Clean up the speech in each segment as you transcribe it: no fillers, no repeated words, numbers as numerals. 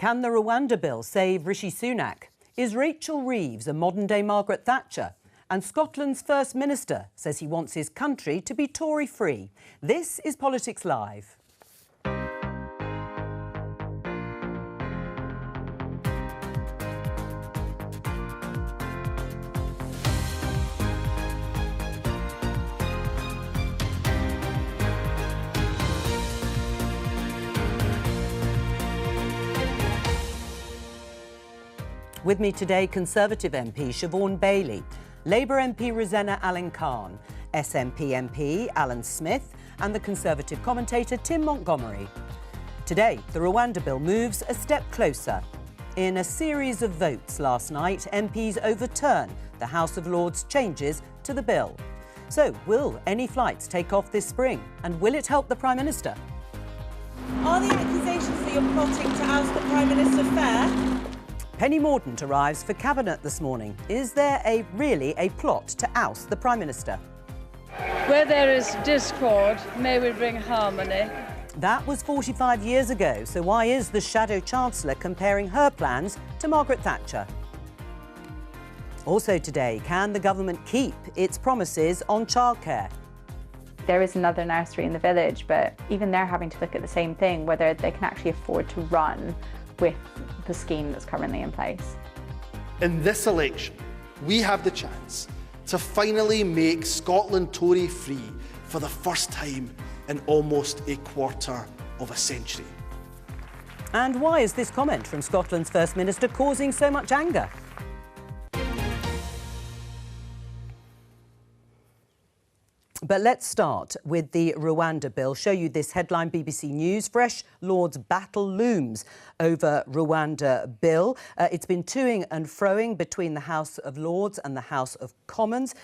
Can the Rwanda Bill save Rishi Sunak? Is Rachel Reeves a modern-day Margaret Thatcher? And Scotland's First Minister says he wants his country to be Tory-free. This is Politics Live. With me today, Conservative MP Siobhan Bailey, Labour MP Rosanna Allen-Khan, SNP MP Alan Smith and the Conservative commentator Tim Montgomery. Today, the Rwanda Bill moves a step closer. In a series of votes last night, MPs overturn the House of Lords changes to the bill. So, will any flights take off this spring? And will it help the Prime Minister? Are the accusations that you're plotting to oust the Prime Minister fair? Penny Mordaunt arrives for Cabinet this morning. Is there really a plot to oust the Prime Minister? Where there is discord, may we bring harmony. That was 45 years ago, so why is the Shadow Chancellor comparing her plans to Margaret Thatcher? Also today, can the government keep its promises on childcare? There is another nursery in the village, but even they're having to look at the same thing, whether they can actually afford to run with the scheme that's currently in place. In this election, we have the chance to finally make Scotland Tory-free for the first time in almost a quarter of a century. And why is this comment from Scotland's First Minister causing so much anger? But let's start with the Rwanda Bill. Show you this headline, BBC News. Fresh Lords battle looms over Rwanda Bill. It's been toing and froing between the House of Lords and the House of Commons.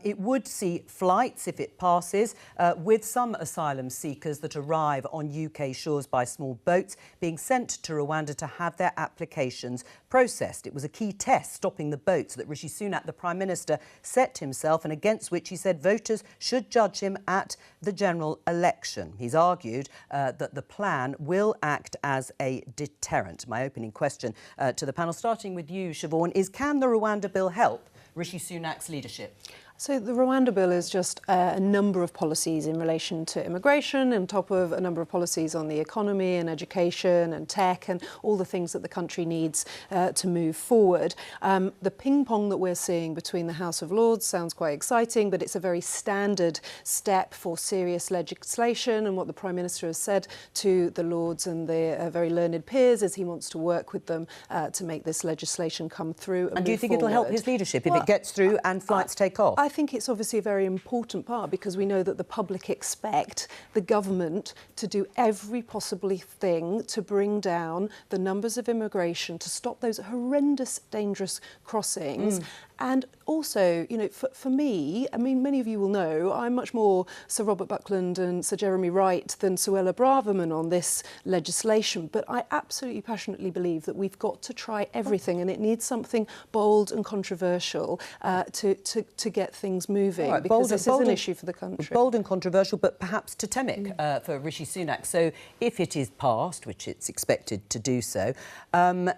It would see flights, if it passes, with some asylum seekers that arrive on UK shores by small boats being sent to Rwanda to have their applications processed. It was a key test, stopping the boats that Rishi Sunak, the Prime Minister, set himself and against which he said voters should judge him at the general election. He's argued that the plan will act as a deterrent. My opening question to the panel, starting with you, Siobhan, is can the Rwanda Bill help Rishi Sunak's leadership? So the Rwanda Bill is just a number of policies in relation to immigration, on top of a number of policies on the economy and education and tech and all the things that the country needs to move forward. The ping-pong that we're seeing between the House of Lords sounds quite exciting, but it's a very standard step for serious legislation. And what the Prime Minister has said to the Lords and their very learned peers is he wants to work with them to make this legislation come through. And do you think it'll help his leadership if it gets through and flights take off? I think it's obviously a very important part because we know that the public expect the government to do every possible thing to bring down the numbers of immigration, to stop those horrendous, dangerous crossings. And also, you know, for me, I mean, many of you will know, I'm much more Sir Robert Buckland and Sir Jeremy Wright than Suella Braverman on this legislation. But I absolutely passionately believe that we've got to try everything and it needs something bold and controversial to get things moving, right, because this is an issue for the country. Bold and controversial, but perhaps totemic for Rishi Sunak. So if it is passed, which it's expected to do so, and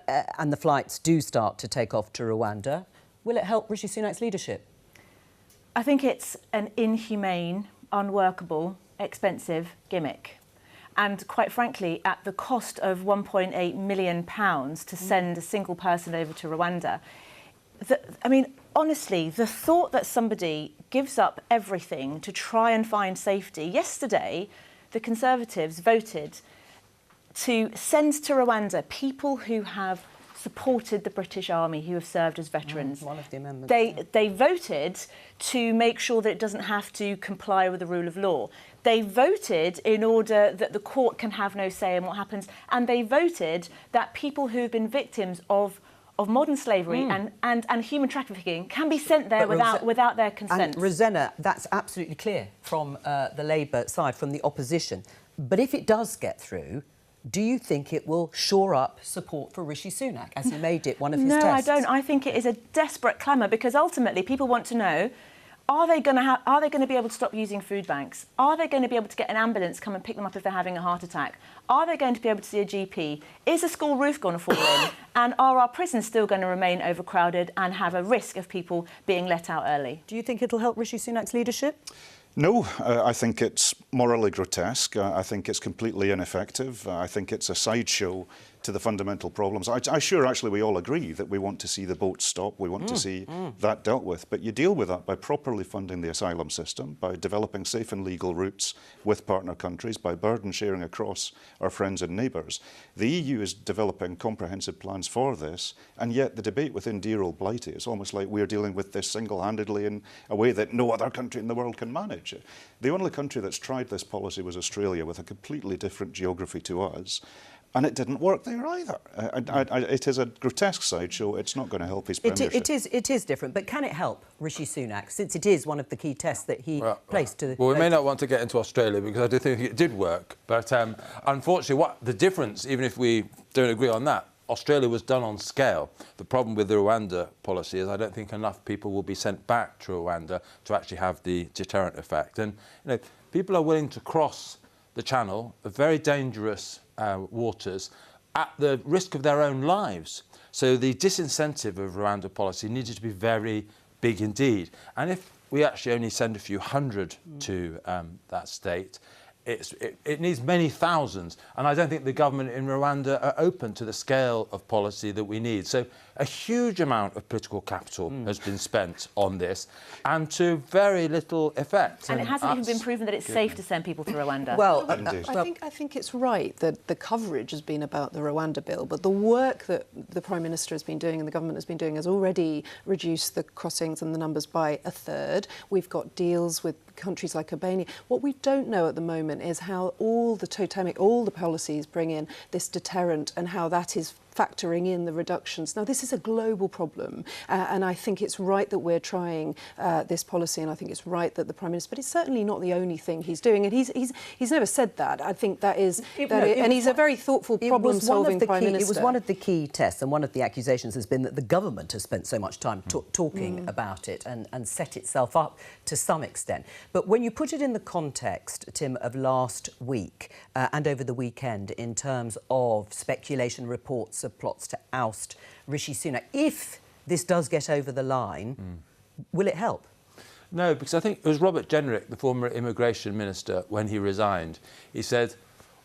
the flights do start to take off to Rwanda, will it help Rishi Sunak's leadership? I think it's an inhumane, unworkable, expensive gimmick. And quite frankly, at the cost of £1.8 million to send a single person over to Rwanda, I mean, honestly, the thought that somebody gives up everything to try and find safety. Yesterday, the Conservatives voted to send to Rwanda people who have supported the British Army, who have served as veterans. One of the amendments. They voted to make sure that it doesn't have to comply with the rule of law. They voted in order that the court can have no say in what happens. And they voted that people who have been victims of modern slavery and human trafficking can be sent there without their consent. And Rosanna, that's absolutely clear from the Labour side, from the opposition. But if it does get through, do you think it will shore up support for Rishi Sunak, as he made it one of his tests? No, I don't. I think it is a desperate clamour because ultimately people want to know, Are they going to be able to stop using food banks? Are they going to be able to get an ambulance come and pick them up if they're having a heart attack? Are they going to be able to see a GP? Is the school roof going to fall in? And are our prisons still going to remain overcrowded and have a risk of people being let out early? Do you think it'll help Rishi Sunak's leadership? No, I think it's morally grotesque. I think it's completely ineffective. I think it's a sideshow to the fundamental problems. I'm sure actually we all agree that we want to see the boats stop, we want to see that dealt with, but you deal with that by properly funding the asylum system, by developing safe and legal routes with partner countries, by burden sharing across our friends and neighbours. The EU is developing comprehensive plans for this, and yet the debate within dear old Blighty is almost like we're dealing with this single-handedly in a way that no other country in the world can manage. The only country that's tried this policy was Australia, with a completely different geography to us. And it didn't work there either. It is a grotesque sideshow. It's not going to help his premiership. It is different, but can it help Rishi Sunak, since it is one of the key tests that he placed to the... Well, we may not want to get into Australia because I do think it did work. But unfortunately, what the difference, even if we don't agree on that, Australia was done on scale. The problem with the Rwanda policy is I don't think enough people will be sent back to Rwanda to actually have the deterrent effect. And people are willing to cross the channel, a very dangerous waters, at the risk of their own lives. So the disincentive of Rwanda policy needed to be very big indeed. And if we actually only send a few hundred to that state, it needs many thousands. And I don't think the government in Rwanda are open to the scale of policy that we need. So a huge amount of political capital has been spent on this, and to very little effect. And it hasn't even been proven that it's safe to send people to Rwanda. Well, I think it's right that the coverage has been about the Rwanda Bill, but the work that the Prime Minister has been doing and the government has been doing has already reduced the crossings and the numbers by a third. We've got deals with countries like Albania. What we don't know at the moment is how all the policies bring in this deterrent and how that is factoring in the reductions. Now, this is a global problem, and I think it's right that we're trying this policy, and I think it's right that the Prime Minister, but it's certainly not the only thing he's doing, and he's never said that. I think that is, and he's a very thoughtful, problem-solving Prime Minister. It was one of the key tests, and one of the accusations has been that the government has spent so much time talking about it and set itself up to some extent. But when you put it in the context, Tim, of last week and over the weekend in terms of speculation, reports of plots to oust Rishi Sunak, if this does get over the line, will it help? No, because I think it was Robert Jenrick, the former immigration minister, when he resigned. He said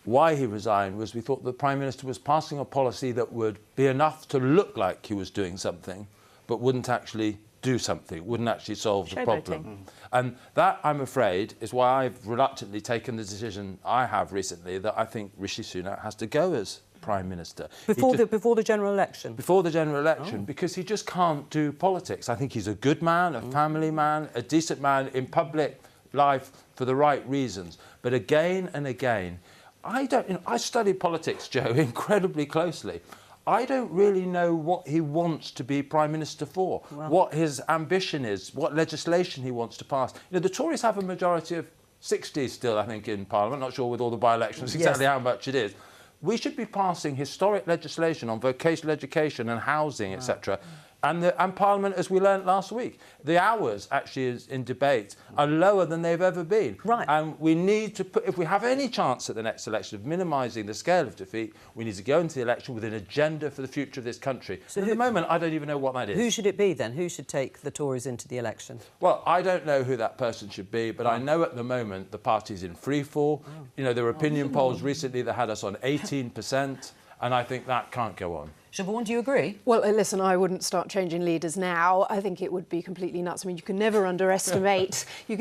why he resigned was we thought the Prime Minister was passing a policy that would be enough to look like he was doing something, but wouldn't actually do something, wouldn't actually solve the problem. And that, I'm afraid, is why I've reluctantly taken the decision I have recently that I think Rishi Sunak has to go as Prime Minister. Before the general election? Before the general election, because he just can't do politics. I think he's a good man, a family man, a decent man in public life for the right reasons. But again and again, I studied politics, Jo, incredibly closely. I don't really know what he wants to be Prime Minister for, what his ambition is, what legislation he wants to pass. The Tories have a majority of 60 still, I think, in Parliament. Not sure with all the by-elections exactly how much it is. We should be passing historic legislation on vocational education and housing, etc. And Parliament, as we learnt last week, the hours actually in debate are lower than they've ever been. Right. And we need to put, if we have any chance at the next election of minimising the scale of defeat, we need to go into the election with an agenda for the future of this country. So at the moment, I don't even know what that is. Who should it be then? Who should take the Tories into the election? Well, I don't know who that person should be, but I know at the moment the party's in freefall. There were opinion polls recently that had us on 18%, and I think that can't go on. Siobhan, do you agree? Well, listen, I wouldn't start changing leaders now. I think it would be completely nuts. I mean, you can never underestimate. the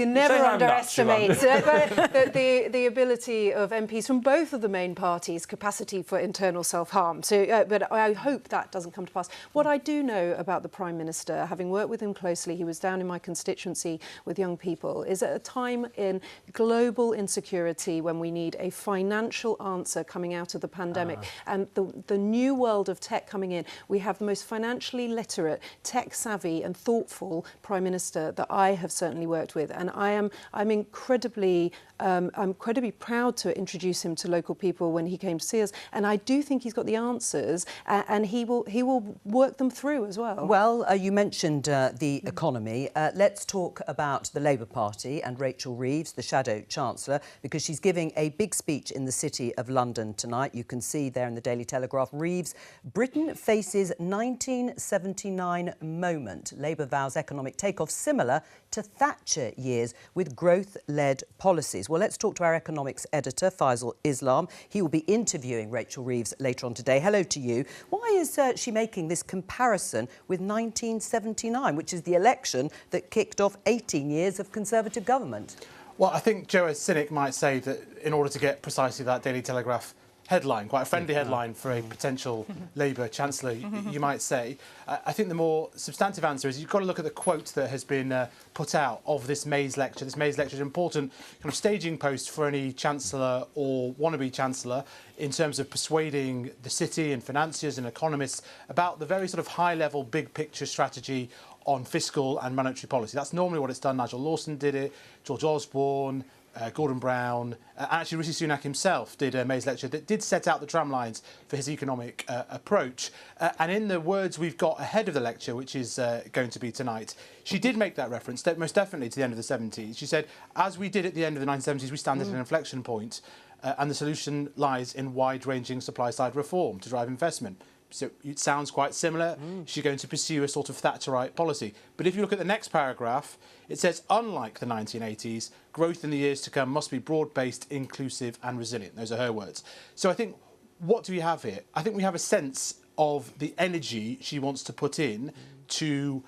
ability of MPs from both of the main parties' capacity for internal self-harm. So, but I hope that doesn't come to pass. What I do know about the Prime Minister, having worked with him closely, he was down in my constituency with young people, is at a time in global insecurity when we need a financial answer coming out of the pandemic, and the new world of tech tech coming in. We have the most financially literate, tech-savvy and thoughtful Prime Minister that I have certainly worked with, and I'm incredibly proud to introduce him to local people when he came to see us, and I do think he's got the answers, and he will work them through as well. Well, you mentioned the economy. Let's talk about the Labour Party and Rachel Reeves, the Shadow Chancellor, because she's giving a big speech in the City of London tonight. You can see there in the Daily Telegraph, Reeves, Britain faces 1979 moment. Labour vows economic takeoff similar to Thatcher years with growth-led policies. Well, let's talk to our economics editor, Faisal Islam. He will be interviewing Rachel Reeves later on today. Hello to you. Why is she making this comparison with 1979, which is the election that kicked off 18 years of Conservative government? Well, I think Jo, as cynic, might say that in order to get precisely that Daily Telegraph headline, quite a friendly headline for a potential Labour Chancellor, you might say. I think the more substantive answer is you've got to look at the quote that has been put out of this May's lecture. This May's lecture is an important kind of staging post for any Chancellor or wannabe Chancellor in terms of persuading the city and financiers and economists about the very sort of high-level, big-picture strategy on fiscal and monetary policy. That's normally what it's done. Nigel Lawson did it, George Osborne, Gordon Brown, actually Rishi Sunak himself did a May's lecture that did set out the tramlines for his economic approach. And in the words we've got ahead of the lecture, which is going to be tonight, she did make that reference, most definitely to the end of the 70s. She said, as we did at the end of the 1970s, we stand at an inflection point, and the solution lies in wide-ranging supply-side reform to drive investment. So it sounds quite similar. She's going to pursue a sort of Thatcherite policy. But if you look at the next paragraph, it says, unlike the 1980s, growth in the years to come must be broad-based, inclusive and resilient. Those are her words. So I think, what do we have here? I think we have a sense of the energy she wants to put in to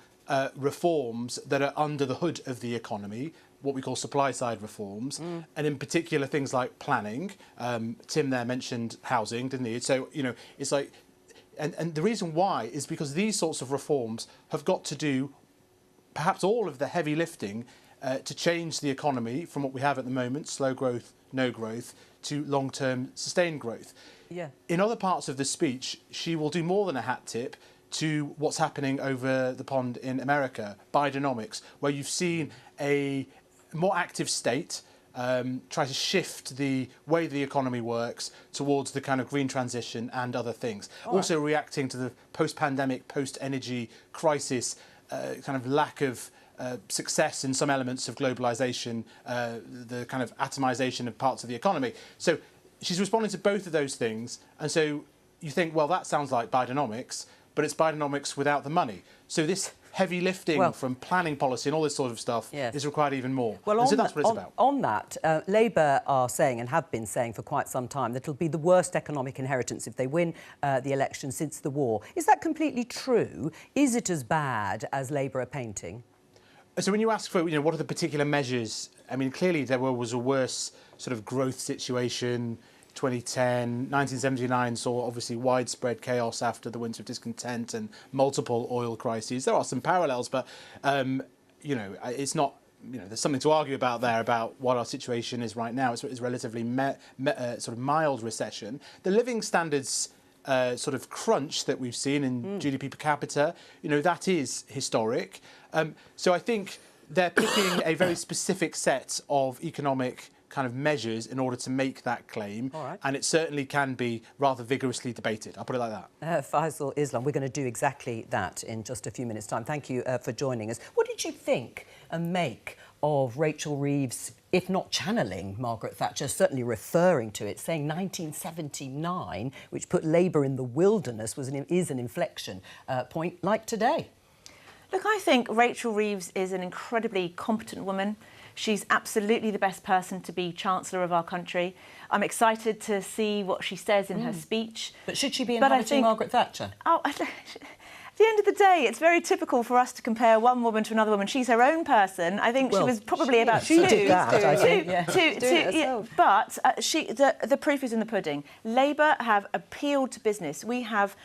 reforms that are under the hood of the economy, what we call supply-side reforms, and in particular things like planning. Tim there mentioned housing, didn't he? So, you know, it's like... And the reason why is because these sorts of reforms have got to do perhaps all of the heavy lifting to change the economy from what we have at the moment, slow growth, no growth, to long-term sustained growth. Yeah. In other parts of the speech, she will do more than a hat tip to what's happening over the pond in America, Bidenomics, where you've seen a more active state try to shift the way the economy works towards the kind of green transition and other things. Also reacting to the post-pandemic, post-energy crisis, kind of lack of success in some elements of globalisation, the kind of atomisation of parts of the economy. So she's responding to both of those things. And so you think, well, that sounds like Bidenomics, but it's Bidenomics without the money. So this heavy lifting from planning policy and all this sort of stuff is required even more. Well, so that's what it's about. On that, Labour are saying, and have been saying for quite some time, that it'll be the worst economic inheritance if they win the election since the war. Is that completely true? Is it as bad as Labour are painting? So when you ask for, you know, what are the particular measures, I mean, clearly there was a worse sort of growth situation. 2010, 1979 saw obviously widespread chaos after the winter of discontent and multiple oil crises. There are some parallels, but, you know, it's not, you know, there's something to argue about there about what our situation is right now. It's relatively sort of mild recession. The living standards sort of crunch that we've seen in GDP per capita, you know, that is historic. So I think they're picking a very specific set of economic kind of measures in order to make that claim, and it certainly can be rather vigorously debated. I'll put it like that. Faisal Islam, we're going to do exactly that in just a few minutes' time. Thank you for joining us. What did you think and make of Rachel Reeves, if not channeling Margaret Thatcher, certainly referring to it, saying 1979, which put Labour in the wilderness, is an inflection point like today? Look, I think Rachel Reeves is an incredibly competent woman. She's absolutely the best person to be Chancellor of our country. I'm excited to see what she says in her speech. But should she be inhabiting Margaret Thatcher? Oh, at the end of the day, it's very typical for us to compare one woman to another woman. She's her own person. I think she was probably about two. She did that, I think. But the proof is in the pudding. Labour have appealed to business. We have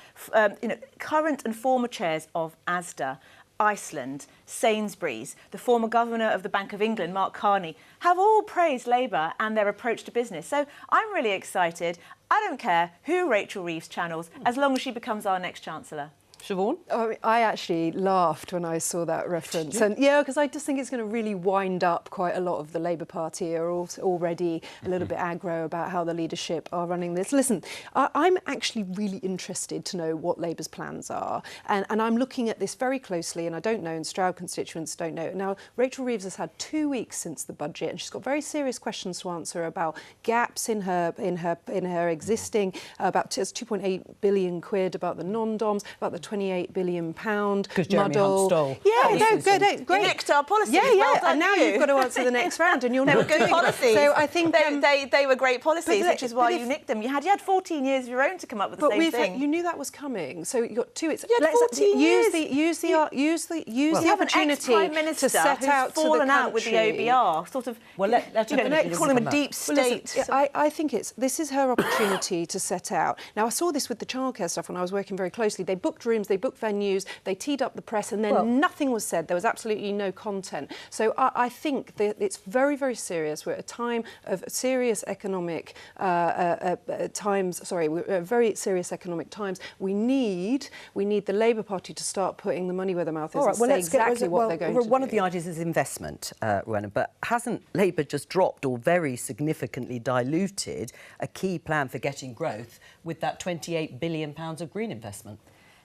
you know, current and former chairs of Asda, Iceland, Sainsbury's, the former governor of the Bank of England, Mark Carney, have all praised Labour and their approach to business. So I'm really excited. I don't care who Rachel Reeves channels, as long as she becomes our next Chancellor. Siobhan? I actually laughed when I saw that reference. And yeah, because I just think it's going to really wind up quite a lot of the Labour Party are already a little bit aggro about how the leadership are running this. Listen, I'm actually really interested to know what Labour's plans are. And I'm looking at this very closely, and I don't know, and Stroud constituents don't know. Now, Rachel Reeves has had 2 weeks since the budget, and she's got very serious questions to answer about gaps in her existing, about 2.8 billion quid, about the non-DOMs, about the 28 billion pound muddle. Stole. Yeah, no, great. You nicked our policies. Yeah, well done, and now you've got to answer the next round, and you're they not were good policies. So I think they were great policies, which is why if, you nicked them. You had 14 years of your own to come up with the same thing. You knew that was coming, so you got 2 weeks. You had 14 years. Use the opportunity to set out fallen to the out with the OBR, sort of. Well, let's call him a deep state. I think this is her opportunity to set out. Now, I saw this with the childcare stuff when I was working very closely. They booked rooms, they booked venues, they teed up the press, and then nothing was said. There was absolutely no content. So I think that it's very, very serious. We're at a time of serious economic times. Sorry, we're at very serious economic times. We need the Labour Party to start putting the money where their mouth is and say exactly what they're going to do. One of the ideas is investment, Rwanda, but hasn't Labour just dropped or very significantly diluted a key plan for getting growth with that £28 billion of green investment?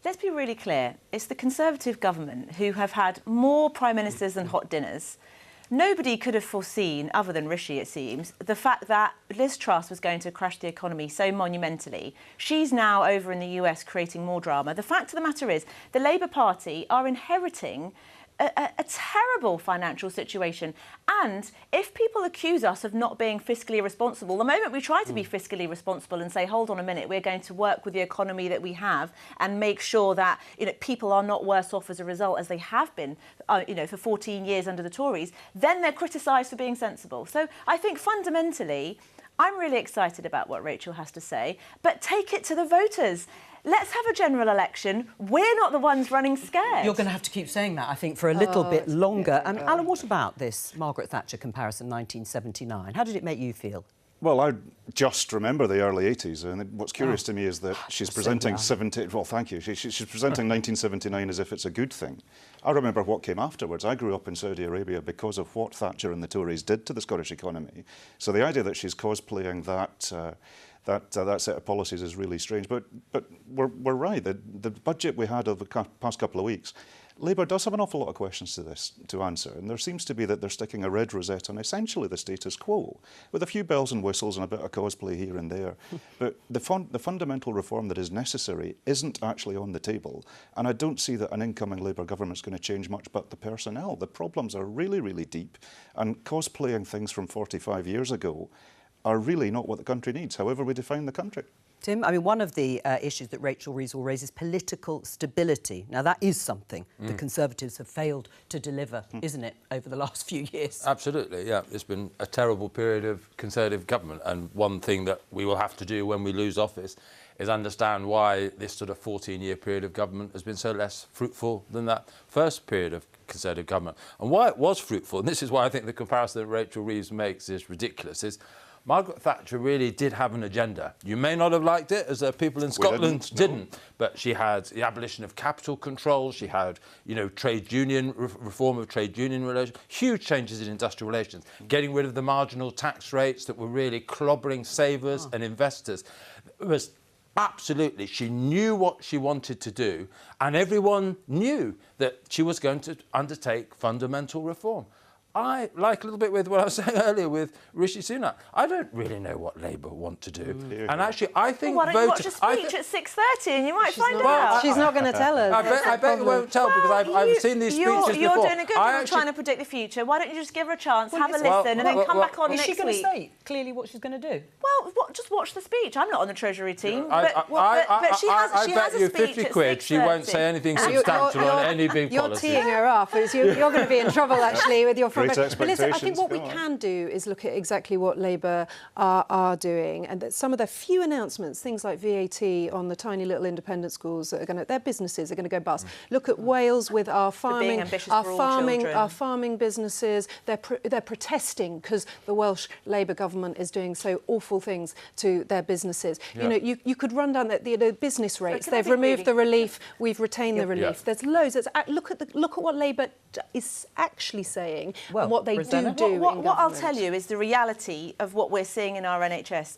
Let's be really clear. It's the Conservative government who have had more prime ministers than hot dinners. Nobody could have foreseen, other than Rishi, it seems, the fact that Liz Truss was going to crash the economy so monumentally. She's now over in the US creating more drama. The fact of the matter is, the Labour Party are inheriting a terrible financial situation. And if people accuse us of not being fiscally responsible, the moment we try to be fiscally responsible and say, hold on a minute, we're going to work with the economy that we have and make sure that people are not worse off as a result, as they have been for 14 years under the Tories, then they're criticised for being sensible. So I think fundamentally, I'm really excited about what Rachel has to say, but take it to the voters. Let's have a general election. We're not the ones running scared. You're going to have to keep saying that, I think, for a little bit longer. Alan, what about this Margaret Thatcher comparison, 1979? How did it make you feel? Well, I just remember the early 80s, and what's curious to me is that she's presenting Well, thank you. She's presenting 1979 as if it's a good thing. I remember what came afterwards. I grew up in Saudi Arabia because of what Thatcher and the Tories did to the Scottish economy. So the idea that she's cosplaying that set of policies is really strange. But we're right. The budget we had over the past couple of weeks, Labour does have an awful lot of questions to answer, and there seems to be that they're sticking a red rosette on essentially the status quo, with a few bells and whistles and a bit of cosplay here and there. But the fundamental reform that is necessary isn't actually on the table, and I don't see that an incoming Labour government's going to change much but the personnel. The problems are really, really deep, and cosplaying things from 45 years ago are really not what the country needs, however we define the country. Tim, I mean, one of the issues that Rachel Reeves will raise is political stability. Now, that is something the Conservatives have failed to deliver, isn't it, over the last few years? Absolutely, yeah. It's been a terrible period of Conservative government, and one thing that we will have to do when we lose office is understand why this sort of 14-year period of government has been so less fruitful than that first period of Conservative government. And why it was fruitful, and this is why I think the comparison that Rachel Reeves makes is ridiculous, is Margaret Thatcher really did have an agenda. You may not have liked it, as people in Scotland didn't, but she had the abolition of capital control, she had, trade union, reform of trade union relations, huge changes in industrial relations, getting rid of the marginal tax rates that were really clobbering savers and investors. It was absolutely, she knew what she wanted to do, and everyone knew that she was going to undertake fundamental reform. I, like a little bit with what I was saying earlier with Rishi Sunak, I don't really know what Labour want to do. And actually, I think why don't you watch a speech at 6:30 and you might find out? She's not going to tell us. I bet you won't tell, because I've seen these speeches before. You're doing a good job trying to predict the future. Why don't you just give her a chance, have a listen, and then come back on next week? Is she going to say clearly what she's going to do? Well, just watch the speech. I'm not on the Treasury team, but she has a speech at 6:30. 50 quid, she won't say anything substantial on any big policy. You're teeing her off. You're going to be in trouble, actually, with your front expectations. But listen, I think what we can do is look at exactly what Labour are doing, and that some of their few announcements, things like VAT on the tiny little independent schools that are going to, their businesses are going to go bust. Look at Wales with our farming, our farming businesses. They're protesting because the Welsh Labour government is doing so awful things to their businesses. Yeah. You know, you could run down the business rates. They've removed the relief. We've retained the relief. Yeah. There's loads. Look at what Labour is actually saying and what they do. What I'll tell you is the reality of what we're seeing in our NHS.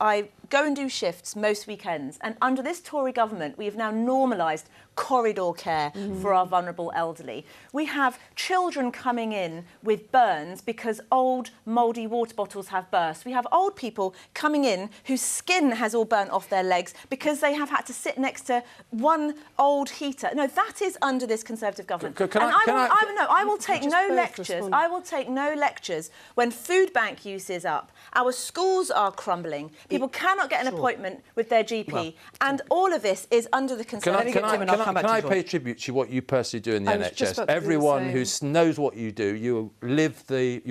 I go and do shifts most weekends, and under this Tory government, we have now normalised corridor care for our vulnerable elderly. We have children coming in with burns because old mouldy water bottles have burst. We have old people coming in whose skin has all burnt off their legs because they have had to sit next to one old heater. No, that is under this Conservative government. I will take no lectures. I will take no lectures when food bank use is up. Our schools are crumbling. People cannot get an appointment with their GP, and all of this is under the Conservative government. Can I pay tribute to what you personally do in the NHS? Everyone who knows what you do, you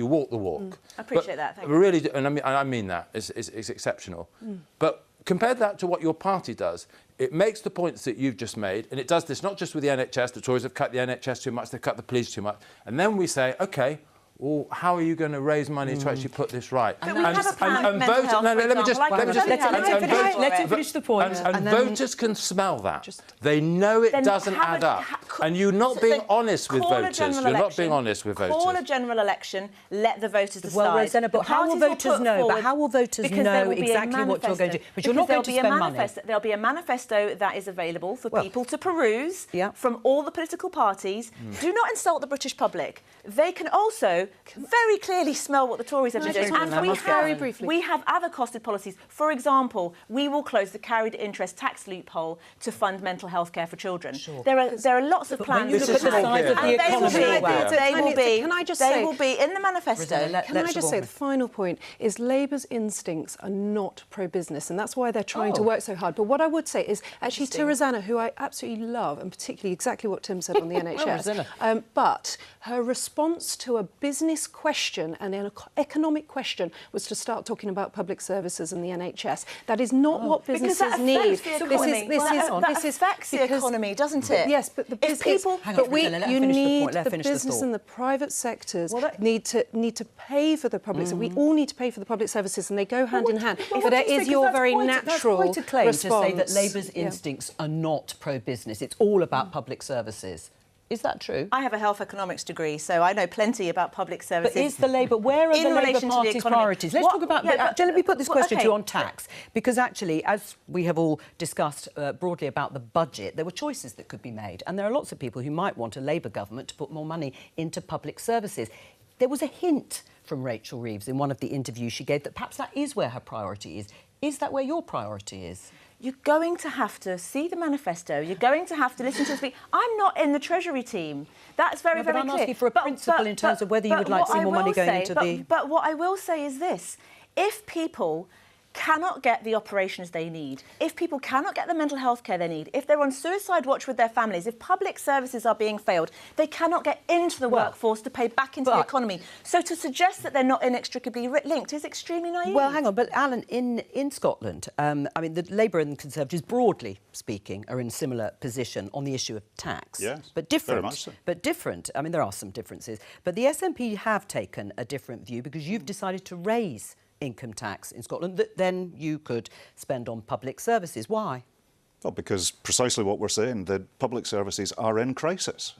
walk the walk. I appreciate that. Thank you. Really, and I mean that. It's exceptional. But compare that to what your party does. It makes the points that you've just made, and it does this not just with the NHS. The Tories have cut the NHS too much. They've cut the police too much. And then we say, OK, well, how are you going to raise money to actually put this right? But we have a plan for mental health, let him finish the point. And voters can smell that. They know it doesn't add up. And you're not being honest with voters. You're not being honest with voters. Call a general election, let the voters decide. Well, Rosanna, but how will voters know? But how will voters know exactly what you're going to do? But you're not going to spend money. There'll be a manifesto that is available for people to peruse from all the political parties. Do not insult the British public. They can also very clearly smell what the Tories have been doing. And we have other costed policies. For example, we will close the carried interest tax loophole to fund mental health care for children. Sure. There are lots of plans. When you look at the size of the economy, they will be in the manifesto. Can I just say the final point is Labour's instincts are not pro-business, and that's why they're trying to work so hard. But what I would say is actually to Rosanna, who I absolutely love, and particularly exactly what Tim said on the NHS, but her response to a business question and an economic question was to start talking about public services and the NHS. That is not what businesses need. This affects the economy, doesn't it? Yes, but the business and the private sectors need to pay for the public. So we all need to pay for the public services, and they go hand in hand. But it is your very natural response. That's quite a claim response. To say that Labour's instincts are not pro-business. It's all about public services. Is that true? I have a health economics degree, so I know plenty about public services. But is the Labour... Where are the Labour Party's priorities? Let's talk about... let me put this question to you on tax. Because actually, as we have all discussed broadly about the budget, there were choices that could be made. And there are lots of people who might want a Labour government to put more money into public services. There was a hint from Rachel Reeves in one of the interviews she gave that perhaps that is where her priority is. Is that where your priority is? You're going to have to see the manifesto. You're going to have to listen to the speech. I'm not in the Treasury team. That's very clear. I'm asking for a principle in terms of whether you would like to see more money going into the... But what I will say is this. If people cannot get the operations they need, if people cannot get the mental health care they need, if they're on suicide watch with their families, if public services are being failed, they cannot get into the workforce to pay back into the economy. So to suggest that they're not inextricably linked is extremely naive. Well, hang on, but Alan, in Scotland, I mean, the Labour and the Conservatives, broadly speaking, are in a similar position on the issue of tax. Yes, but different. very much so. But different. I mean, there are some differences. But the SNP have taken a different view because you've decided to raise income tax in Scotland that then you could spend on public services. Why? Well, because precisely what we're saying, the public services are in crisis.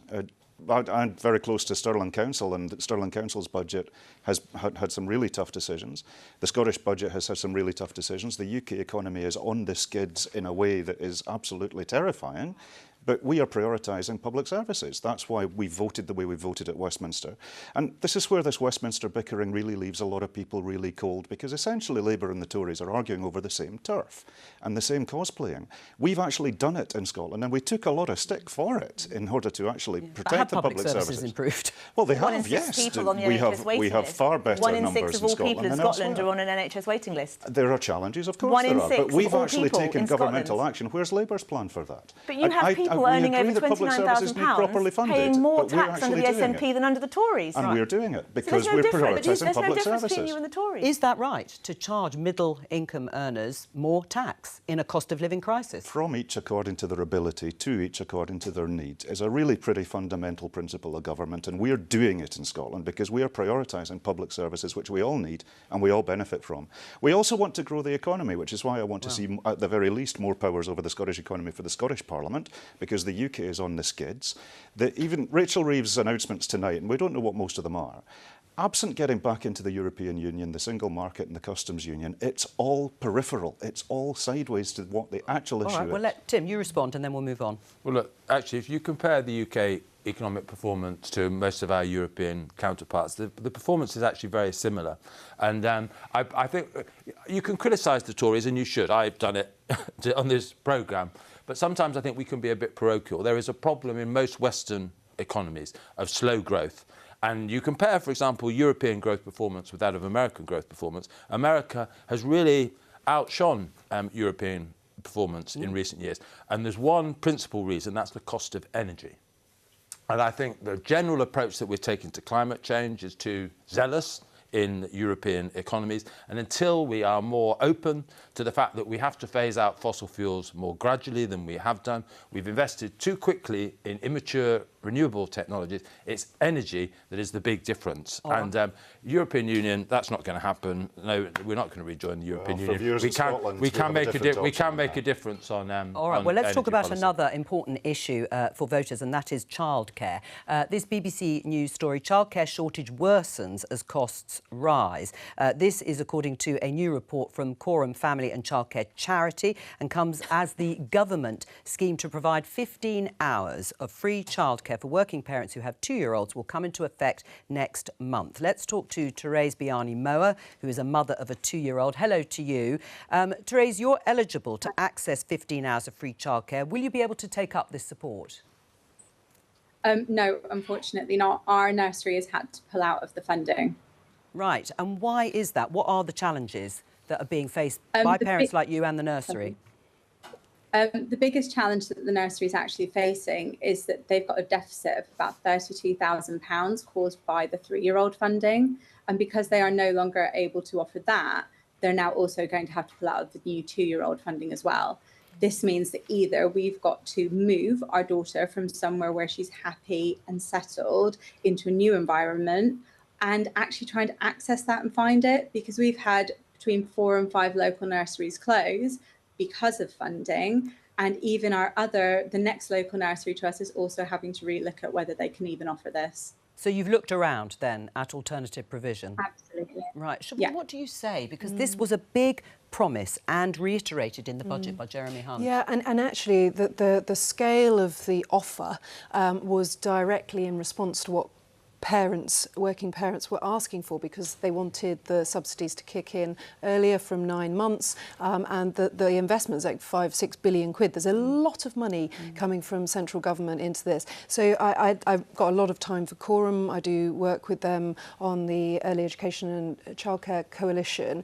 I'm very close to Stirling Council, and Stirling Council's budget has had some really tough decisions. The Scottish budget has had some really tough decisions. The UK economy is on the skids in a way that is absolutely terrifying. But we are prioritising public services. That's why we voted the way we voted at Westminster. And this is where this Westminster bickering really leaves a lot of people really cold, because essentially Labour and the Tories are arguing over the same turf and the same cosplaying. We've actually done it in Scotland, and we took a lot of stick for it in order to actually protect the public services. Improved? Well, they have, One in six people on the NHS waiting we have list. far better One in numbers six of all people in Scotland elsewhere. are on an NHS waiting list. There are challenges, of course One in there are, six but we've of all actually people taken in governmental Scotland. action. Where's Labour's plan for that? But you have people people earning over £29,000 paying more tax under the SNP than under the Tories. And we're doing it because so we're prioritising public services. There's no difference between you services. and the Tories. Is that right, to charge middle-income earners more tax in a cost-of-living crisis? From each according to their ability, to each according to their needs, is a really pretty fundamental principle of government, and we're doing it in Scotland because we are prioritising public services which we all need and we all benefit from. We also want to grow the economy, which is why I want to see, at the very least, more powers over the Scottish economy for the Scottish Parliament, because the UK is on the skids. Even Rachel Reeves' announcements tonight, and we don't know what most of them are, absent getting back into the European Union, the single market and the customs union, it's all peripheral. It's all sideways to what the actual issue is. All right, well, let Tim, you respond and then we'll move on. Well, look, actually, if you compare the UK economic performance to most of our European counterparts, the performance is actually very similar. And I think you can criticise the Tories, and you should. I've done it on this programme. But sometimes I think we can be a bit parochial. There is a problem in most Western economies of slow growth. And you compare, for example, European growth performance with that of American growth performance. America has really outshone European performance in recent years. And there's one principal reason, that's the cost of energy. And I think the general approach that we're taking to climate change is too zealous in European economies. And until we are more open to the fact that we have to phase out fossil fuels more gradually than we have done, we've invested too quickly in immature renewable technologies. It's energy that is the big difference. Oh. And European Union, that's not going to happen. No, we're not going to rejoin the European Union. We can make a difference on. All right. Well, let's talk about another important issue for voters, and that is childcare. This BBC News story: childcare shortage worsens as costs rise. This is according to a new report from Quorum Family and Childcare Charity, and comes as the government scheme to provide 15 hours of free childcare for working parents who have 2-year-olds will come into effect next month. Let's talk to Therese Biani-Moa, who is a mother of a 2-year-old. Hello to you. Therese, you're eligible to access 15 hours of free childcare. Will you be able to take up this support? No, unfortunately not. Our nursery has had to pull out of the funding. Right. And why is that? What are the challenges that are being faced by parents like you and the nursery? The biggest challenge that the nursery is actually facing is that they've got a deficit of about £32,000 caused by the 3-year-old funding. And because they are no longer able to offer that, they're now also going to have to pull out of the new 2-year-old funding as well. This means that either we've got to move our daughter from somewhere where she's happy and settled into a new environment, and actually trying to access that and find it, because we've had between 4 and 5 local nurseries close because of funding. And even the next local nursery to us is also having to relook at whether they can even offer this. So you've looked around then at alternative provision? Absolutely. Right. Yeah. What do you say? Because this was a big promise and reiterated in the budget by Jeremy Hunt. Yeah, and actually the scale of the offer was directly in response to what working parents were asking for, because they wanted the subsidies to kick in earlier from 9 months, and the investments, like 5-6 billion quid. There's a lot of money coming from central government into this. So I've got a lot of time for Quorum. I do work with them on the Early Education and Childcare Coalition.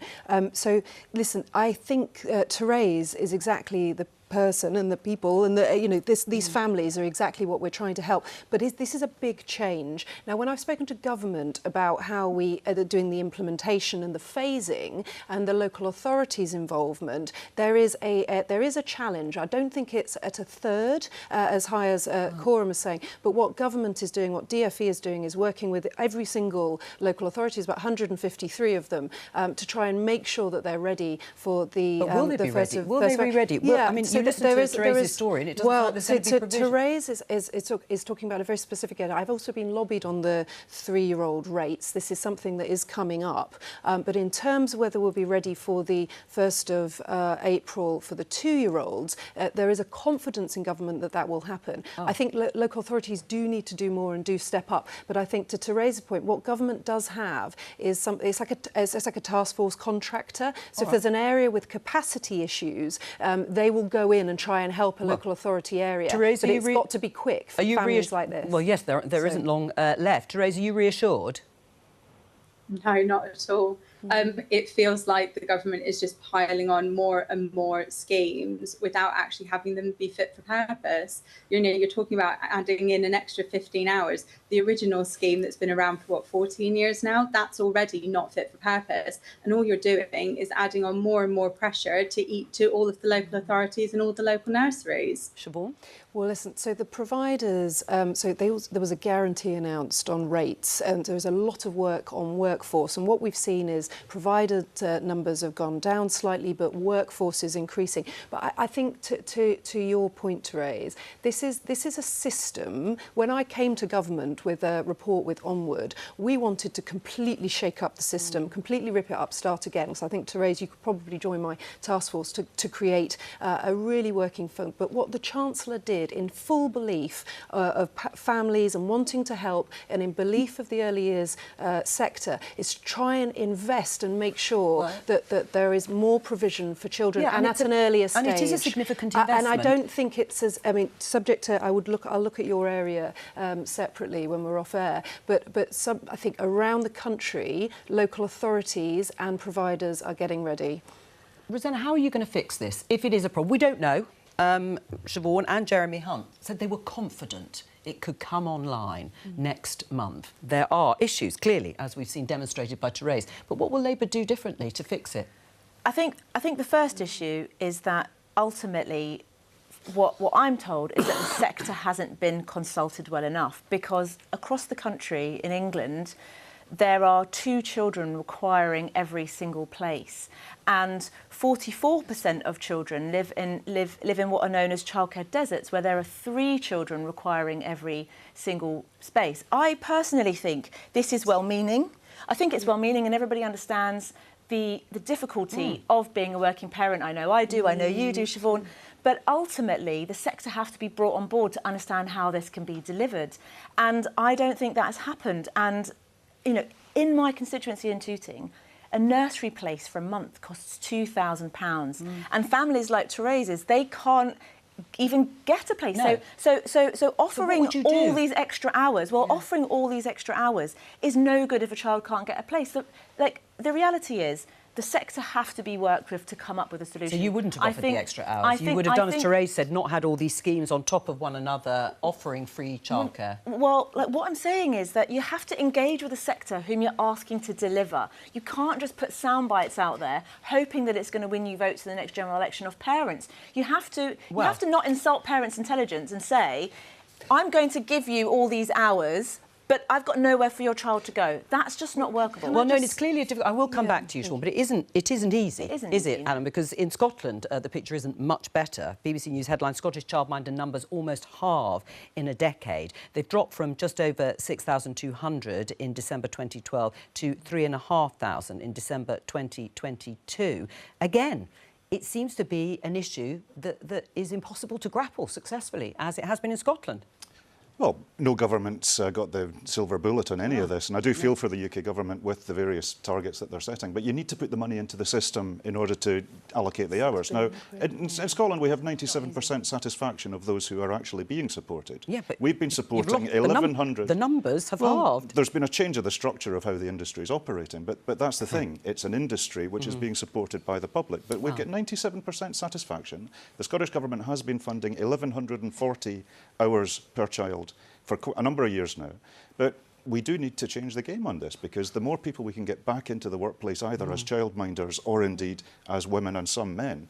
So listen, I think Therese is exactly the person and the people and these families are exactly what we're trying to help. But this is a big change. Now, when I've spoken to government about how we are doing the implementation and the phasing and the local authorities' involvement, there is a challenge. I don't think it's at a third as high as Quorum is saying. But what government is doing, what DfE is doing, is working with every single local authority, about 153 of them, to try and make sure that they're ready for the. But will they be ready? Will they be ready? Yeah, well, I mean, you listen to Therese's story, and it doesn't look like there's any provision. Therese is talking about a very specific area. I've also been lobbied on the 3-year-old rates. This is something that is coming up. But in terms of whether we'll be ready for the 1st of April for the 2-year-olds, there is a confidence in government that will happen. I think local authorities do need to do more and do step up. But I think, to Therese's point, what government does have is it's like a task force contractor. So if there's an area with capacity issues, they will go in and try and help a local authority area. Therese, but it's got to be quick for families like this. Well, yes, there isn't long left. Therese, are you reassured? No, not at all. It feels like the government is just piling on more and more schemes without actually having them be fit for purpose. You're talking about adding in an extra 15 hours. The original scheme that's been around for 14 years now, that's already not fit for purpose. And all you're doing is adding on more and more pressure to all of the local authorities and all the local nurseries. Siobhan? Well, listen, so the providers, there was a guarantee announced on rates, and there was a lot of work on workforce. And what we've seen is provider numbers have gone down slightly, but workforce is increasing. But I think to your point, Therese, this is a system. When I came to government with a report with Onward, we wanted to completely shake up the system, completely rip it up, start again. So I think, Therese, you could probably join my task force to create a really working fund. But what the Chancellor did, in full belief of families and wanting to help, and in belief of the early years sector, is try and invest and make sure that there is more provision for children, and at an earlier stage. And it is a significant investment. And I don't think it's as, I mean, subject to, I'll look at your area separately when we're off air, but I think around the country, local authorities and providers are getting ready. Rosanna, how are you going to fix this if it is a problem? We don't know. Siobhan and Jeremy Hunt said they were confident it could come online next month. There are issues, clearly, as we've seen demonstrated by Therese. But what will Labour do differently to fix it? I think the first issue is that ultimately what I'm told is that the sector hasn't been consulted well enough, because across the country in England there are 2 children requiring every single place, and 44% of children live in what are known as childcare deserts, where there are 3 children requiring every single space. I personally think this is well-meaning. I think it's well-meaning, and everybody understands the difficulty of being a working parent. I know I do, I know you do, Siobhan. But ultimately, the sector have to be brought on board to understand how this can be delivered. And I don't think that has happened. And in my constituency in Tooting, a nursery place for a month costs £2,000. And families like Therese's, they can't even get a place. No. So offering all these extra hours, offering all these extra hours is no good if a child can't get a place. So, the reality is, the sector have to be worked with to come up with a solution. So you wouldn't have offered the extra hours? You would have done, as Therese said, not had all these schemes on top of one another, offering free childcare? Well, what I'm saying is that you have to engage with the sector whom you're asking to deliver. You can't just put sound bites out there, hoping that it's going to win you votes in the next general election of parents. You have to not insult parents' intelligence and say, I'm going to give you all these hours, but I've got nowhere for your child to go. That's just not workable. Well, no, it's clearly a difficult... I will come back to you, Siobhan, but it isn't easy, is it, Alan? Because in Scotland, the picture isn't much better. BBC News headline, Scottish childminder numbers almost halve in a decade. They've dropped from just over 6,200 in December 2012 to 3,500 in December 2022. Again, it seems to be an issue that is impossible to grapple successfully, as it has been in Scotland. Well, no government's got the silver bullet on any of this, and I do feel for the UK government with the various targets that they're setting, but you need to put the money into the system in order to allocate the hours. Now, in Scotland, we have 97% satisfaction of those who are actually being supported. Yeah, but we've been supporting 1,100... The numbers have halved. There's been a change of the structure of how the industry is operating, but that's the thing. It's an industry which is being supported by the public, but we've got 97% satisfaction. The Scottish Government has been funding 1,140 hours per child for a number of years now. But we do need to change the game on this, because the more people we can get back into the workplace, either as childminders or indeed as women and some men,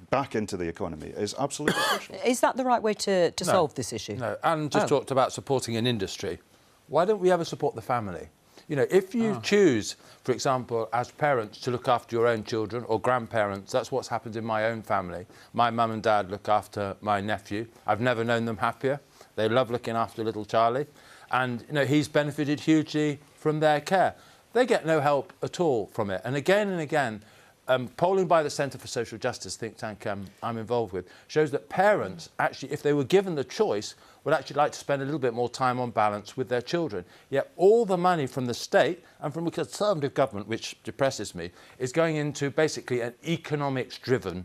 back into the economy is absolutely crucial. Is that the right way to solve this issue? No, Anne just talked about supporting an industry. Why don't we ever support the family? If you choose, for example, as parents to look after your own children or grandparents, that's what's happened in my own family. My mum and dad look after my nephew. I've never known them happier. They love looking after little Charlie. And, he's benefited hugely from their care. They get no help at all from it. And again, polling by the Centre for Social Justice think tank I'm involved with shows that parents, actually, if they were given the choice, would actually like to spend a little bit more time on balance with their children. Yet all the money from the state and from a Conservative government, which depresses me, is going into basically an economics-driven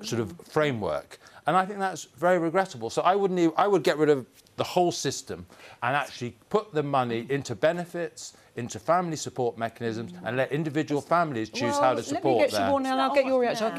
sort of framework. And I think that's very regrettable. So I would get rid of the whole system and actually put the money into benefits, into family support mechanisms, and let individual families choose how to support let me get their... Siobhan, and I'll get your reaction.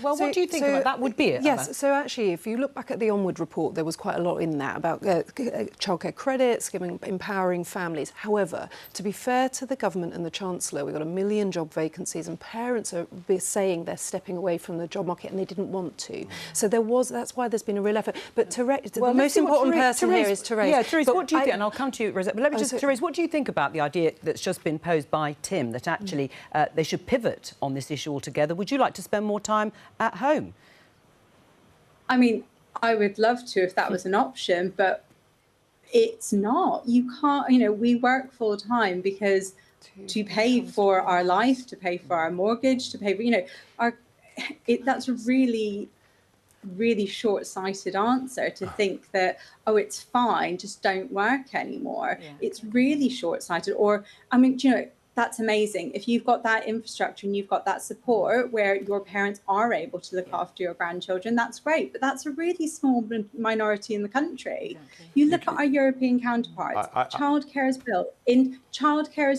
Well, what do you think about that? Would be it? Yes, Emma? so actually, if you look back at the Onward report, there was quite a lot in that about childcare credits, empowering families. However, to be fair to the government and the Chancellor, we've got 1 million job vacancies, and parents are saying they're stepping away from the job market and they didn't want to. So that's why there's been a real effort. But the most important person here is Therese. Yeah, Therese, what do you think? And I'll come to you, Rosette. But let me just, Therese, what do you think about the idea that's just been posed by Tim, that actually they should pivot on this issue altogether? Would you like to spend more time at home? I mean, I would love to if that was an option, but it's not. You can't, we work full time because to pay for our life, to pay for our mortgage, to pay for, that's a really short-sighted answer to think that, oh, it's fine, just don't work anymore. Yeah. It's really short-sighted. Or, I mean, that's amazing. If you've got that infrastructure and you've got that support where your parents are able to look after your grandchildren, that's great. But that's a really small minority in the country. Exactly. You look at our European counterparts. Childcare is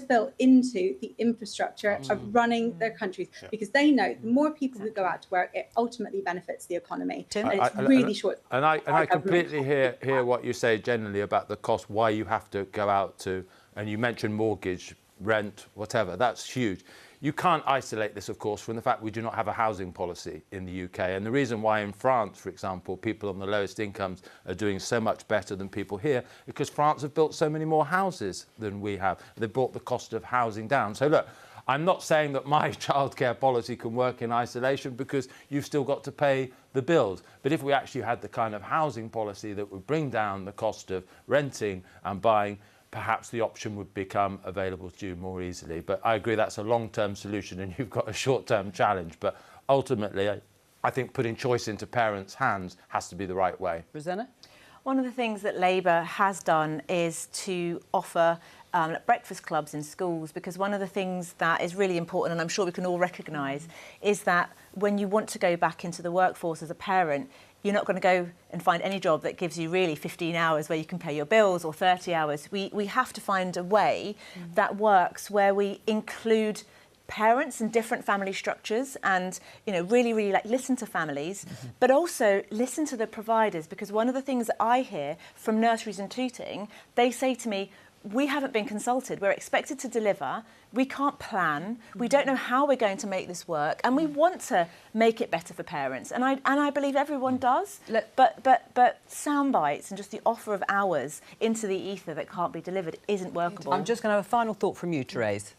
built into the infrastructure of running their countries because they know the more people who go out to work, it ultimately benefits the economy. Tim? And it's really short. And I completely hear what you say generally about the cost, why you have to go out to, and you mentioned mortgage, rent, whatever. That's huge. You can't isolate this, of course, from the fact we do not have a housing policy in the UK. And the reason why in France, for example, people on the lowest incomes are doing so much better than people here, because France have built so many more houses than we have. They've brought the cost of housing down. So look, I'm not saying that my childcare policy can work in isolation because you've still got to pay the bills. But if we actually had the kind of housing policy that would bring down the cost of renting and buying, perhaps the option would become available to you more easily. But I agree that's a long-term solution and you've got a short-term challenge. But ultimately, I think putting choice into parents' hands has to be the right way. Rosanna? One of the things that Labour has done is to offer breakfast clubs in schools, because one of the things that is really important, and I'm sure we can all recognise, is that when you want to go back into the workforce as a parent, you're not going to go and find any job that gives you really 15 hours where you can pay your bills or 30 hours. We have to find a way that works where we include parents and different family structures and, really listen to families, but also listen to the providers, because one of the things that I hear from nurseries and tutoring, they say to me, we haven't been consulted. We're expected to deliver. We can't plan. We don't know how we're going to make this work, and we want to make it better for parents. And I believe everyone does. But sound bites and just the offer of hours into the ether that can't be delivered isn't workable. I'm just going to have a final thought from you, Therese.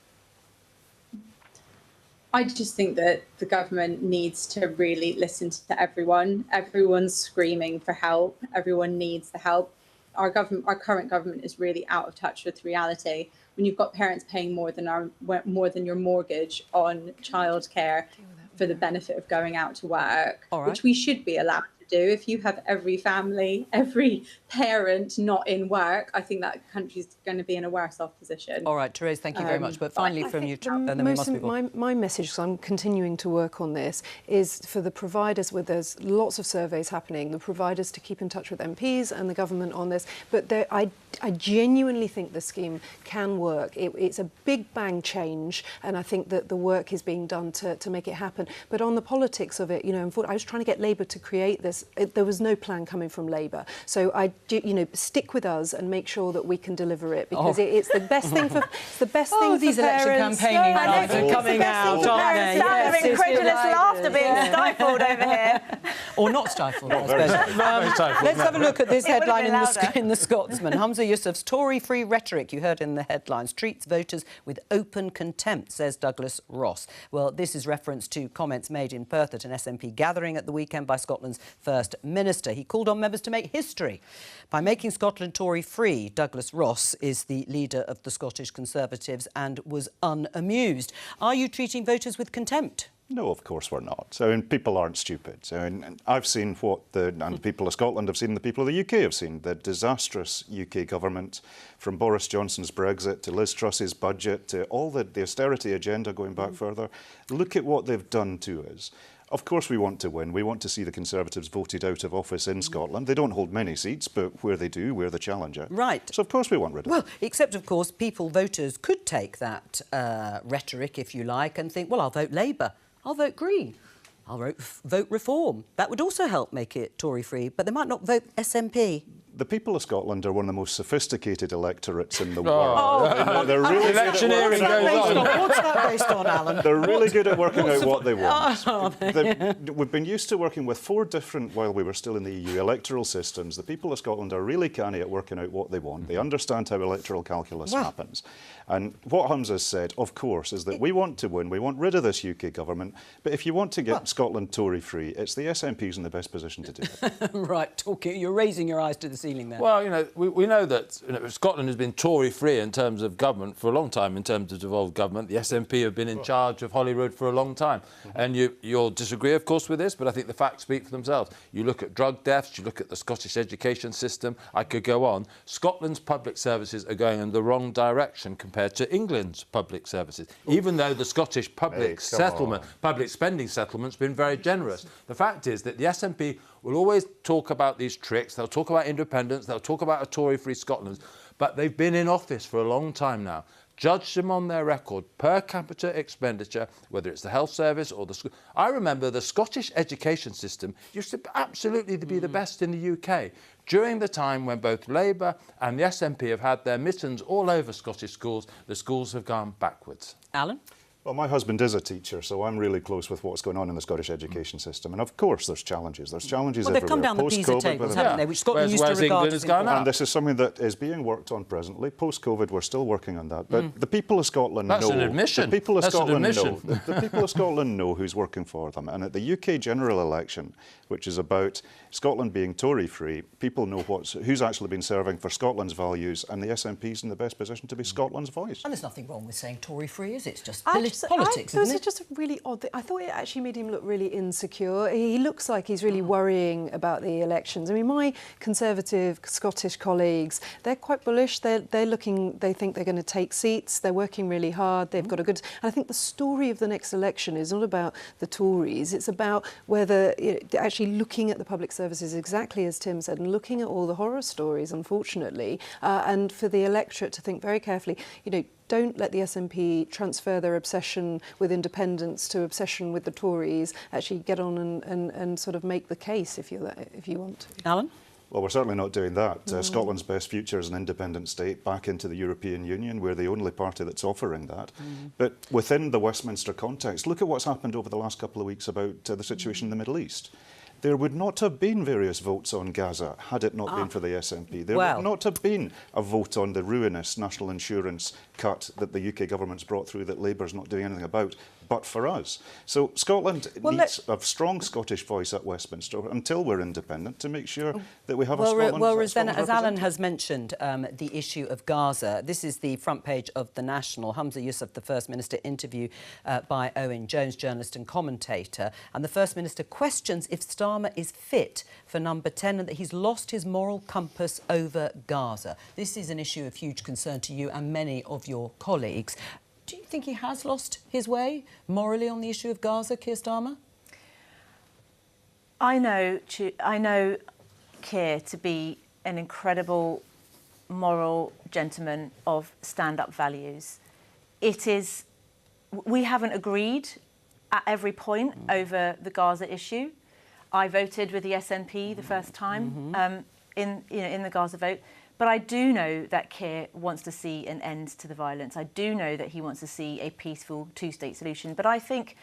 I just think that the government needs to really listen to everyone. Everyone's screaming for help. Everyone needs the help. Our current government is really out of touch with reality. When you've got parents paying more than your mortgage on childcare for the benefit of going out to work, which we should be allowed to do. If you have every family, every parent not in work, I think that country's going to be in a worse off position. All right, Therese, thank you very much. But finally from you, and then we must move on. My message, because I'm continuing to work on this, is for the providers, where there's lots of surveys happening, the providers to keep in touch with MPs and the government on this. But I genuinely think the scheme can work. It's a big bang change, and I think that the work is being done to make it happen. But on the politics of it, I was trying to get Labour to create this. There was no plan coming from Labour. So stick with us and make sure that we can deliver it, because it's the best thing for these election campaigning lines are coming out, aren't they? Yes, incredulous laughter being stifled over here. Or not stifled, I suppose. Let's have a look at this headline in the Scotsman. Hamza Yousaf's Tory-free rhetoric, you heard in the headlines, treats voters with open contempt, says Douglas Ross. Well, this is reference to comments made in Perth at an SNP gathering at the weekend by Scotland's First Minister. He called on members to make history by making Scotland Tory-free. Douglas Ross is the leader of the Scottish Conservatives and was unamused. Are you treating voters with contempt? No, of course we're not. So people aren't stupid. And I've seen what the people of Scotland have seen, the people of the UK have seen, the disastrous UK government, from Boris Johnson's Brexit to Liz Truss's budget to all the austerity agenda going back further. Look at what they've done to us. Of course we want to win. We want to see the Conservatives voted out of office in Scotland. They don't hold many seats, but where they do, we're the challenger. Right. So of course we want rid of it. Well, except, of course, voters could take that rhetoric, if you like, and think, well, I'll vote Labour, I'll vote Green, I'll vote Reform. That would also help make it Tory-free, but they might not vote SNP. The people of Scotland are one of the most sophisticated electorates in the world. They're really electioneering goes on. What's that based on, Alan? They're really good at working out what they want. We've been used to working with 4 different, while we were still in the EU, electoral systems. The people of Scotland are really canny at working out what they want. They understand how electoral calculus happens. And what Hamza's said, of course, is that we want to win, we want rid of this UK government, but if you want to get Scotland Tory-free, it's the SNPs in the best position to do it. Right, you're raising your eyes to the ceiling there. Well, you know, we know that Scotland has been Tory-free in terms of government for a long time, in terms of devolved government. The SNP have been in charge of Holyrood for a long time. And you'll disagree, of course, with this, but I think the facts speak for themselves. You look at drug deaths, you look at the Scottish education system, I could go on. Scotland's public services are going in the wrong direction compared to England's public services, even though the Scottish public spending settlement's been very generous. The fact is that the SNP will always talk about these tricks, they'll talk about independence, they'll talk about a Tory-free Scotland, but they've been in office for a long time now. Judge them on their record, per capita expenditure, whether it's the health service or the school. I remember the Scottish education system used to absolutely be the best in the UK during the time when both Labour and the SNP have had their mittens all over Scottish schools. The schools have gone backwards. Alan? Well, my husband is a teacher, so I'm really close with what's going on in the Scottish education system. And of course there's challenges. There's challenges everywhere. They've come down the PISA tables, haven't they, which Scotland used to regard as important. And this is something that is being worked on presently. Post-COVID, we're still working on that. But the people of Scotland know... That's an admission. The people of Scotland know. The people of Scotland know who's working for them. And at the UK general election, which is about Scotland being Tory-free, people know who's actually been serving for Scotland's values, and the SNP's in the best position to be Scotland's voice. And there's nothing wrong with saying Tory-free, is it? It's just politics, isn't it? It's just a really odd thing. I thought it actually made him look really insecure. He looks like he's really worrying about the elections. I mean, my Conservative Scottish colleagues, they're quite bullish. They think they're going to take seats. They're working really hard. They've got a good... And I think the story of the next election is not about the Tories. It's about whether actually looking at the public services, exactly as Tim said, and looking at all the horror stories, unfortunately, and for the electorate to think very carefully, don't let the SNP transfer their obsession with independence to obsession with the Tories. Actually get on and sort of make the case if you want to. Alan? Well, we're certainly not doing that. Scotland's best future is an independent state back into the European Union. We're the only party that's offering that. But within the Westminster context, look at what's happened over the last couple of weeks about the situation in the Middle East. There would not have been various votes on Gaza had it not been for the SNP. There would not have been a vote on the ruinous national insurance cut that the UK government's brought through that Labour's not doing anything about, but for us. So Scotland needs a strong Scottish voice at Westminster until we're independent to make sure that we have a Scotland. Well, Rosanna, as Alan has mentioned, the issue of Gaza. This is the front page of The National. Hamza Yousaf, the First Minister, interview by Owen Jones, journalist and commentator. And the First Minister questions if Starmer is fit for number 10 and that he's lost his moral compass over Gaza. This is an issue of huge concern to you and many of your colleagues. Do you think he has lost his way morally on the issue of Gaza, Keir Starmer? I know Keir to be an incredible moral gentleman of stand-up values. We haven't agreed at every point over the Gaza issue. I voted with the SNP the first time in the Gaza vote. But I do know that Keir wants to see an end to the violence. I do know that he wants to see a peaceful two-state solution. But I think,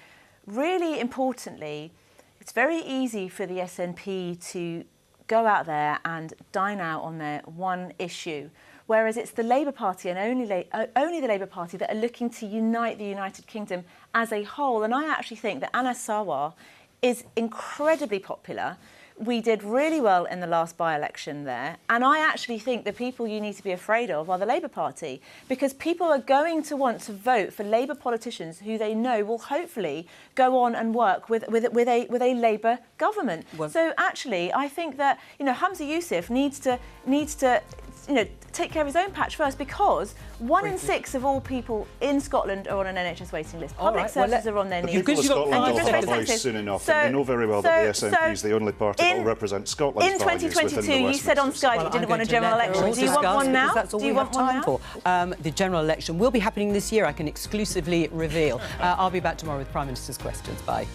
really importantly, it's very easy for the SNP to go out there and dine out on their one issue, whereas it's the Labour Party and only the Labour Party that are looking to unite the United Kingdom as a whole. And I actually think that Anas Sarwar is incredibly popular. We did really well in the last by-election there. And I actually think the people you need to be afraid of are the Labour Party, because people are going to want to vote for Labour politicians who they know will hopefully go on and work with a Labour government. So actually, I think that Hamza Yousaf needs to take care of his own patch first, because 1 in 6 of all people in Scotland are on an NHS waiting list. Public services are on their knees. People of Scotland will have a voice soon enough, and they know very well that the SNP is the only party that will represent Scotland's values within the Westminster. In 2022, you said on Sky that you didn't want a general election. Do you want one now? That's all we have time for. The general election will be happening this year, I can exclusively reveal. I'll be back tomorrow with Prime Minister's questions. Bye.